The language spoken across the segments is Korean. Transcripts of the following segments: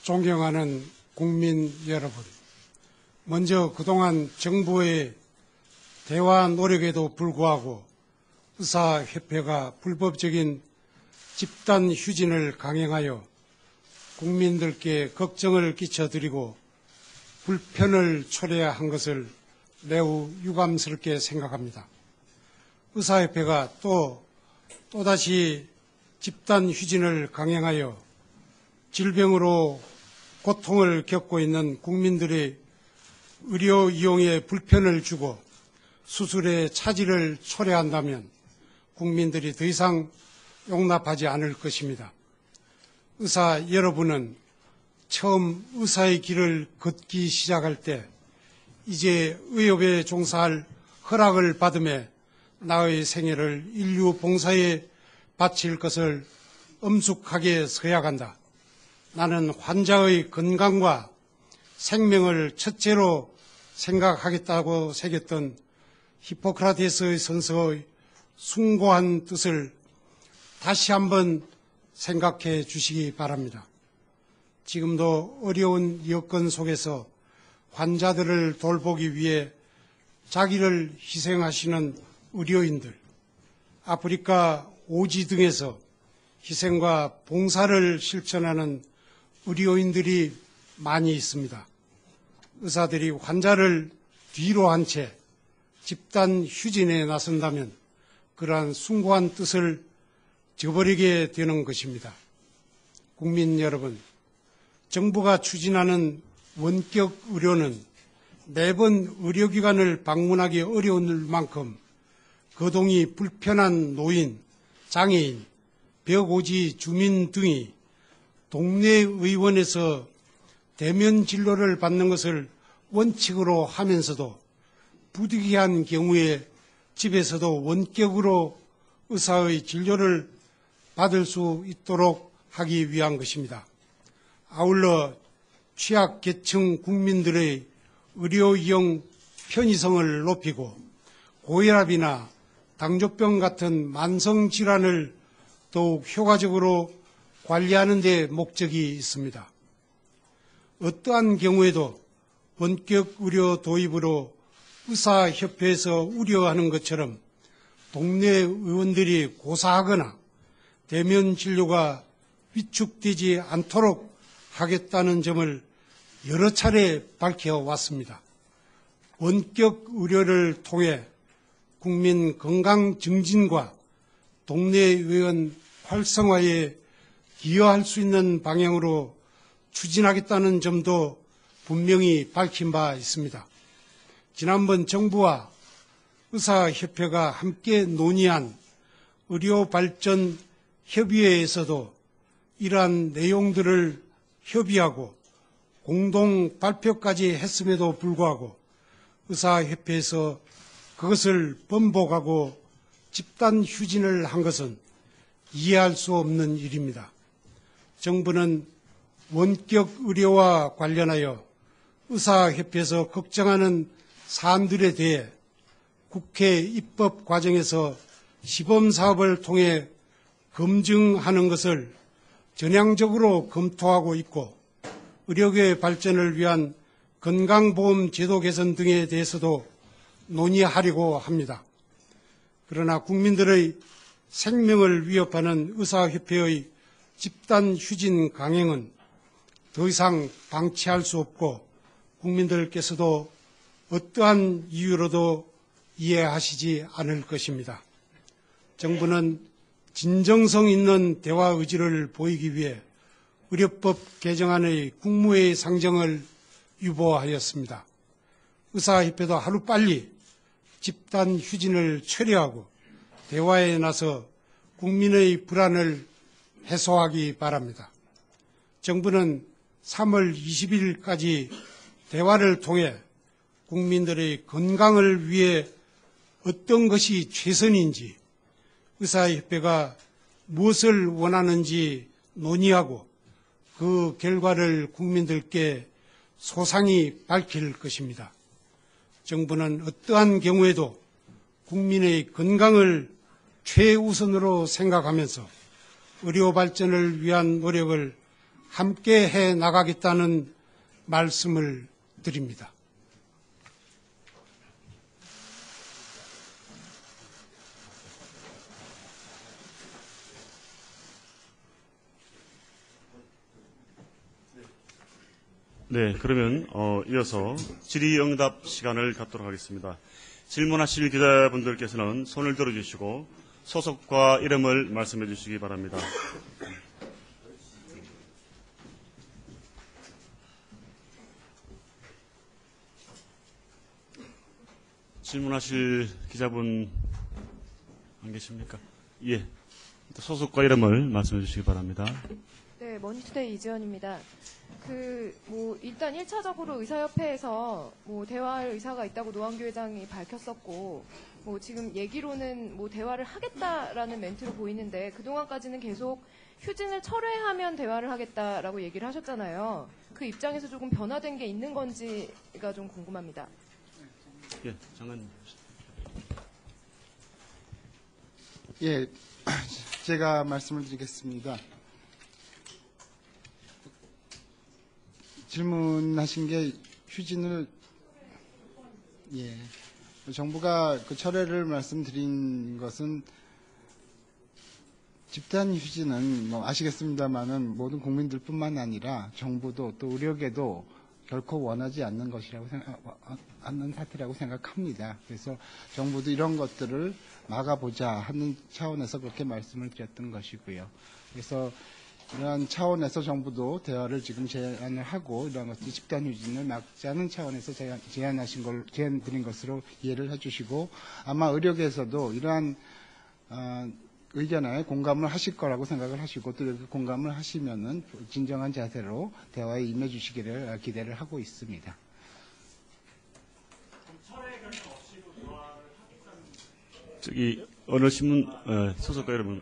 존경하는 국민 여러분, 먼저 그동안 정부의 대화 노력에도 불구하고 의사협회가 불법적인 집단 휴진을 강행하여 국민들께 걱정을 끼쳐드리고 불편을 초래한 것을 매우 유감스럽게 생각합니다. 의사협회가 또다시 집단 휴진을 강행하여 질병으로 고통을 겪고 있는 국민들의 의료 이용에 불편을 주고 수술의 차질을 초래한다면 국민들이 더 이상 용납하지 않을 것입니다. 의사 여러분은 처음 의사의 길을 걷기 시작할 때 이제 의협에 종사할 허락을 받음에 나의 생애를 인류 봉사에 바칠 것을 엄숙하게 서약한다. 나는 환자의 건강과 생명을 첫째로 생각하겠다고 새겼던 히포크라테스의 선서의 숭고한 뜻을 다시 한번 생각해 주시기 바랍니다. 지금도 어려운 여건 속에서 환자들을 돌보기 위해 자기를 희생하시는 의료인들, 아프리카 오지 등에서 희생과 봉사를 실천하는 의료인들이 많이 있습니다. 의사들이 환자를 뒤로 한 채 집단 휴진에 나선다면 그러한 숭고한 뜻을 저버리게 되는 것입니다. 국민 여러분, 정부가 추진하는 원격 의료는 매번 의료기관을 방문하기 어려울 만큼 거동이 불편한 노인, 장애인, 벽오지 주민 등이 동네 의원에서 대면 진료를 받는 것을 원칙으로 하면서도 부득이한 경우에 집에서도 원격으로 의사의 진료를 받을 수 있도록 하기 위한 것입니다. 아울러 취약계층 국민들의 의료 이용 편의성을 높이고 고혈압이나 당뇨병 같은 만성질환을 더욱 효과적으로 관리하는 데 목적이 있습니다. 어떠한 경우에도 원격 의료 도입으로 의사협회에서 우려하는 것처럼 동네 의원들이 고사하거나 대면 진료가 위축되지 않도록 하겠다는 점을 여러 차례 밝혀왔습니다. 원격 의료를 통해 국민 건강 증진과 동네 의원 활성화에 기여할 수 있는 방향으로 추진하겠다는 점도 분명히 밝힌 바 있습니다. 지난번 정부와 의사협회가 함께 논의한 의료발전협의회에서도 이러한 내용들을 협의하고 공동 발표까지 했음에도 불구하고 의사협회에서 그것을 번복하고 집단 휴진을 한 것은 이해할 수 없는 일입니다. 정부는 원격 의료와 관련하여 의사협회에서 걱정하는 사안들에 대해 국회 입법 과정에서 시범사업을 통해 검증하는 것을 전향적으로 검토하고 있고 의료계 발전을 위한 건강보험 제도 개선 등에 대해서도 논의하려고 합니다. 그러나 국민들의 생명을 위협하는 의사협회의 집단 휴진 강행은 더 이상 방치할 수 없고 국민들께서도 어떠한 이유로도 이해하시지 않을 것입니다. 정부는 진정성 있는 대화 의지를 보이기 위해 의료법 개정안의 국무회의 상정을 유보하였습니다. 의사협회도 하루빨리 집단 휴진을 철회하고 대화에 나서 국민의 불안을 해소하기 바랍니다. 정부는 3월 20일까지 대화를 통해 국민들의 건강을 위해 어떤 것이 최선인지 의사협회가 무엇을 원하는지 논의하고 그 결과를 국민들께 소상히 밝힐 것입니다. 정부는 어떠한 경우에도 국민의 건강을 최우선으로 생각하면서 의료 발전을 위한 노력을 함께 해 나가겠다는 말씀을 드립니다. 네, 그러면 이어서 질의응답 시간을 갖도록 하겠습니다. 질문하실 기자분들께서는 손을 들어주시고 소속과 이름을 말씀해 주시기 바랍니다. 질문하실 기자분 안 계십니까? 예, 소속과 이름을 말씀해 주시기 바랍니다. 네, 머니투데이 이지연입니다. 일단 1차적으로 의사협회에서 대화할 의사가 있다고 노한규 회장이 밝혔었고, 지금 얘기로는 대화를 하겠다라는 멘트로 보이는데, 그동안까지는 계속 휴진을 철회하면 대화를 하겠다라고 얘기를 하셨잖아요. 그 입장에서 조금 변화된 게 있는 건지가 좀 궁금합니다. 예, 장관님. 예, 제가 말씀을 드리겠습니다. 질문하신 게 휴진을, 예, 정부가 그 철회를 말씀드린 것은 집단 휴진은 아시겠습니다만은 모든 국민들뿐만 아니라 정부도 또 의료계도 결코 원하지 않는 것이라고 않는 사태라고 생각합니다. 그래서 정부도 이런 것들을 막아보자 하는 차원에서 그렇게 말씀을 드렸던 것이고요. 그래서 이러한 차원에서 정부도 대화를 지금 제안을 하고 이러한 것들 집단 휴진을 막자는 차원에서 제안 드린 것으로 이해를 해주시고 아마 의료계에서도 이러한 의견에 공감을 하실 거라고 생각을 하시고 또 이렇게 공감을 하시면은 진정한 자세로 대화에 임해 주시기를 기대를 하고 있습니다. 저기 어느 신문 소속과 여러분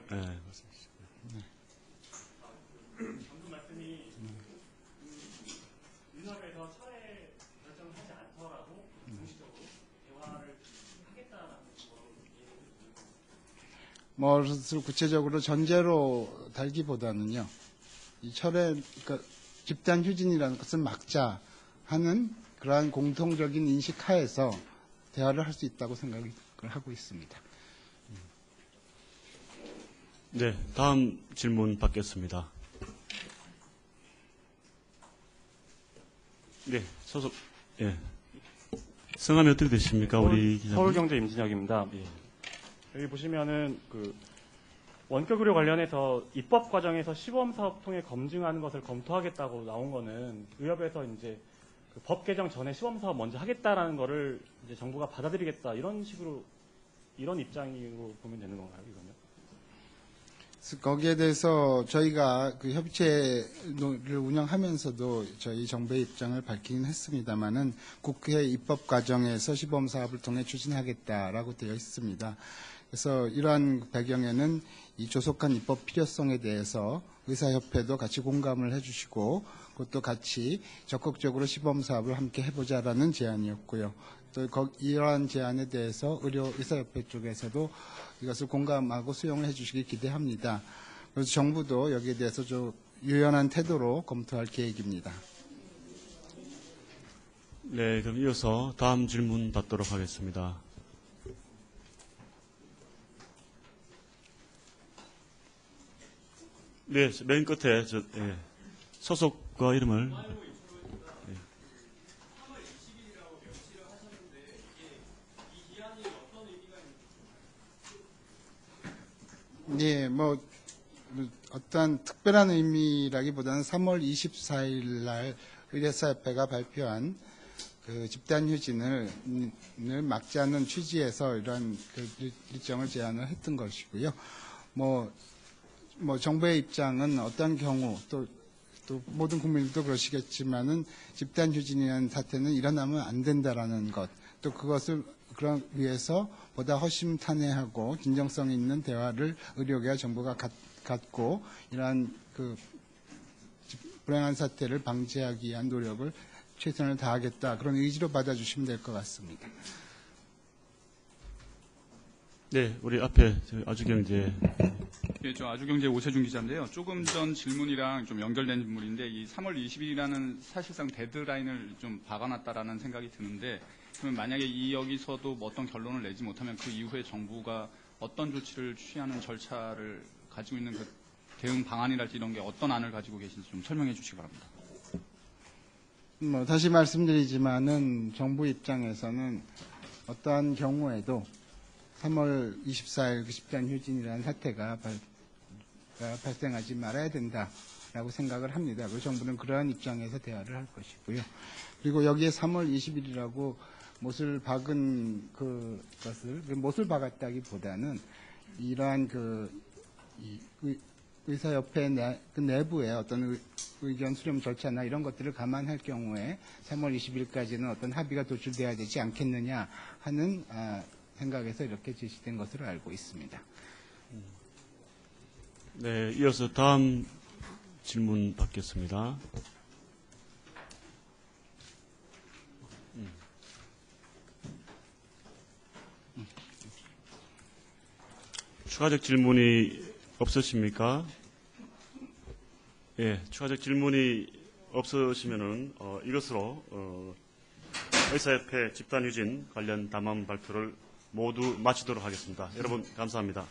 그것을 구체적으로 전제로 달기보다는요, 이 그러니까 집단 휴진이라는 것을 막자 하는 그러한 공통적인 인식 하에서 대화를 할 수 있다고 생각을 하고 있습니다. 네, 다음 질문 받겠습니다. 네, 소속, 예. 성함이 어떻게 되십니까, 우리 기자님? 서울경제 임진혁입니다. 예. 여기 보시면은 원격 의료 관련해서 입법 과정에서 시범 사업 통해 검증하는 것을 검토하겠다고 나온 거는 의협에서 이제 법 개정 전에 시범 사업 먼저 하겠다라는 거를 이제 정부가 받아들이겠다 이런 식으로 이런 입장으로 보면 되는 건가요, 이거는? 거기에 대해서 저희가 그 협의체를 운영하면서도 저희 정부의 입장을 밝히긴 했습니다만은 국회 입법 과정에서 시범 사업을 통해 추진하겠다라고 되어 있습니다. 그래서 이러한 배경에는 이 조속한 입법 필요성에 대해서 의사협회도 같이 공감을 해주시고 그것도 같이 적극적으로 시범 사업을 함께 해보자라는 제안이었고요. 또 이러한 제안에 대해서 의사협회 쪽에서도 이것을 공감하고 수용을 해주시길 기대합니다. 그래서 정부도 여기에 대해서 좀 유연한 태도로 검토할 계획입니다. 네, 그럼 이어서 다음 질문 받도록 하겠습니다. 네, 맨 끝에 소속과 이름을. 네, 어떤 특별한 의미라기보다는 3월 24일 날 의료사협회가 발표한 그 집단 휴진을 막지 않는 취지에서 이런 그 일정을 제안을 했던 것이고요. 정부의 입장은 어떤 경우 또 모든 국민들도 그러시겠지만은 집단 휴진이라는 사태는 일어나면 안 된다라는 것, 또 그것을 그런 위해서 보다 허심탄회하고 진정성 있는 대화를 의료계와 정부가 갖고 이러한 그 불행한 사태를 방지하기 위한 노력을 최선을 다하겠다 그런 의지로 받아주시면 될 것 같습니다. 네, 우리 앞에 아주경제 예, 저 아주경제 오세준 기자인데요. 조금 전 질문이랑 좀 연결된 질문인데 이 3월 20일이라는 사실상 데드라인을 좀 박아놨다라는 생각이 드는데 그러면 만약에 여기서도 뭐 어떤 결론을 내지 못하면 그 이후에 정부가 어떤 조치를 취하는 절차를 가지고 있는 그 대응 방안이랄지 이런 게 어떤 안을 가지고 계신지 좀 설명해 주시기 바랍니다. 다시 말씀드리지만은 정부 입장에서는 어떠한 경우에도 3월 24일 그 집단 휴진이라는 사태가 발생하지 말아야 된다라고 생각을 합니다. 그리고 정부는 그러한 입장에서 대화를 할 것이고요. 그리고 여기에 3월 20일이라고 못을 박은 못을 박았다기보다는 이러한 의사협회 내부의 어떤 의견 수렴 절차나 이런 것들을 감안할 경우에 3월 20일까지는 어떤 합의가 도출돼야 되지 않겠느냐 하는 생각에서 이렇게 제시된 것으로 알고 있습니다. 네, 이어서 다음 질문 받겠습니다. 추가적 질문이 없으십니까? 예, 추가적 질문이 없으시면은 이것으로 의사협회 집단휴진 관련 담화 발표를 모두 마치도록 하겠습니다. 여러분 감사합니다.